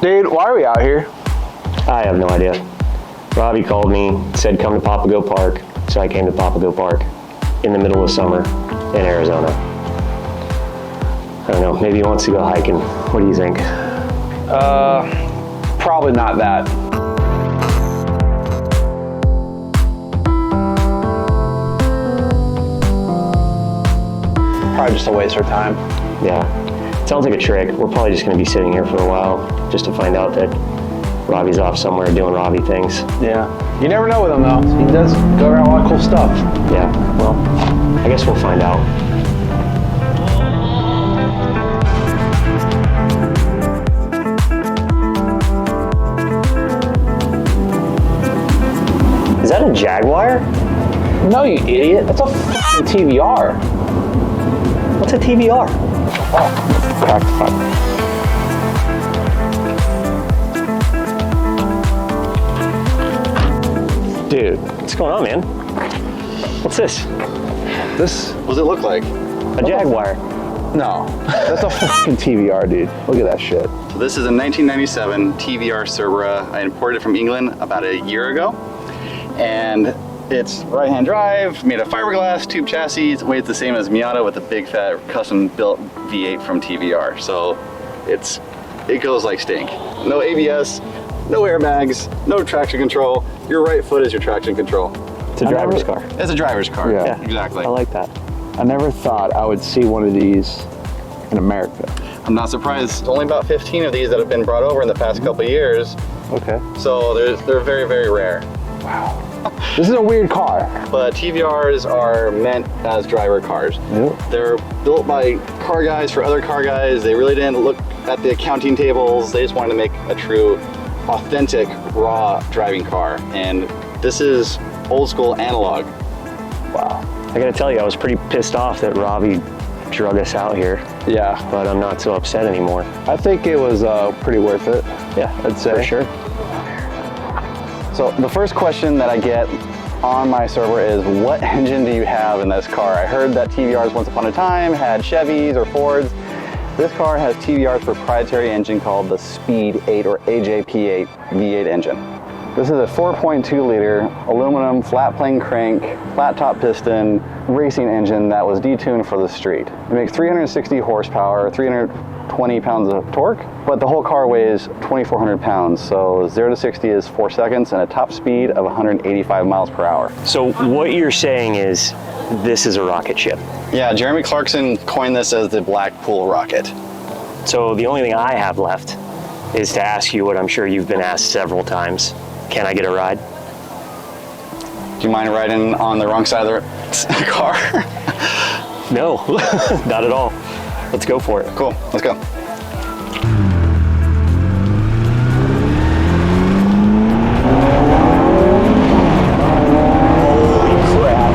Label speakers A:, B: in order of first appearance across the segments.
A: Dude, why are we out here?
B: I have no idea. Robbie called me, said come to Papago Park, so I came to Papago Park in the middle of summer in Arizona. I don't know, maybe he wants to go hiking. What do you think?
A: Probably not that. Probably just a waste of time.
B: Yeah, sounds like a trick. We're probably just gonna be sitting here for a while just to find out that Robbie's off somewhere doing Robbie things.
A: Yeah. You never know with him though. He does go around a lot of cool stuff.
B: Yeah, well, I guess we'll find out. Is that a Jaguar?
A: No, you idiot. That's a fucking TVR.
B: What's a TVR?
A: Oh, cracked the fuck. Dude.
B: What's going on, man? What's this?
C: What does it look like?
B: A Jaguar.
A: No. That's a fucking TVR, dude. Look at that shit.
C: So this is a 1997 TVR Cerbera. I imported it from England about a year ago. And it's right-hand drive, made of fiberglass, tube chassis. It weighs the same as Miata with a big fat custom-built V8 from TVR. So it goes like stink. No ABS, no airbags, no traction control. Your right foot is your traction control.
B: It's a driver's car.
C: It's a driver's car.
A: Yeah.
C: Exactly.
B: I like that.
A: I never thought I would see one of these in America.
C: I'm not surprised. There's only about 15 of these that have been brought over in the past couple of years.
A: Okay.
C: So they're very, very rare.
A: Wow. This is a weird car.
C: But TVRs are meant as driver cars.
A: Yep.
C: They're built by car guys for other car guys. They really didn't look at the accounting tables. They just wanted to make a true, authentic, raw driving car. And this is old school analog.
A: Wow.
B: I gotta tell you, I was pretty pissed off that Robbie drug us out here,
A: Yeah.
B: but I'm not so upset anymore.
A: I think it was pretty worth it.
B: Yeah,
A: I'd say.
B: for sure.
C: So the first question that I get on my server is, what engine do you have in this car? I heard that TVRs once upon a time had Chevys or Fords. This car has TVR's proprietary engine called the Speed 8 or AJP8 V8 engine. This is a 4.2 liter aluminum flat plane crank, flat top piston racing engine that was detuned for the street. It makes 360 horsepower, 320 pounds of torque, but the whole car weighs 2,400 pounds. So 0 to 60 is 4 seconds and a top speed of 185 miles per hour.
B: So what you're saying is this is a rocket ship.
C: Yeah, Jeremy Clarkson coined this as the Blackpool rocket.
B: So the only thing I have left is to ask you what I'm sure you've been asked several times. Can I get a ride?
C: Do you mind riding on the wrong side of the car?
B: No, not at all. Let's go for it.
C: Cool, let's go.
B: Holy crap.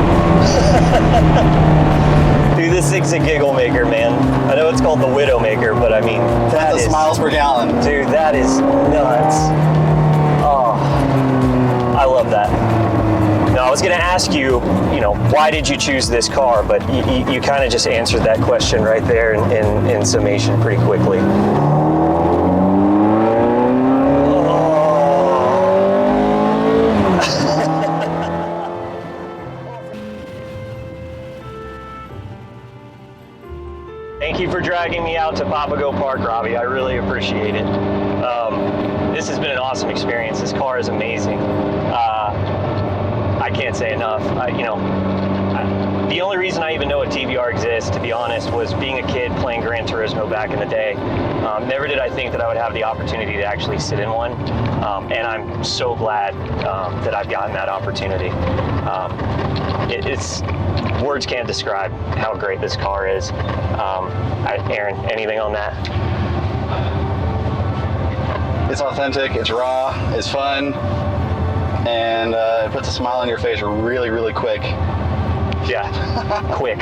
B: Dude, this thing's a giggle maker, man. I know it's called the Widow Maker, but I mean, that is...
C: miles per gallon.
B: Dude, that is nuts. Oh, I love that. Now, I was gonna ask you, why did you choose this car? But you kind of just answered that question right there in summation pretty quickly. Thank you for dragging me out to Papago Park, Robbie. I really appreciate it. This has been an awesome experience. This car is amazing. I can't say enough. The only reason I even know a TVR exists, to be honest, was being a kid playing Gran Turismo back in the day. Never did I think that I would have the opportunity to actually sit in one, and I'm so glad that I've gotten that opportunity. It's words can't describe how great this car is. Aaron, anything on that?
C: It's authentic, it's raw, it's fun, and it puts a smile on your face really, really quick.
B: Yeah, quick.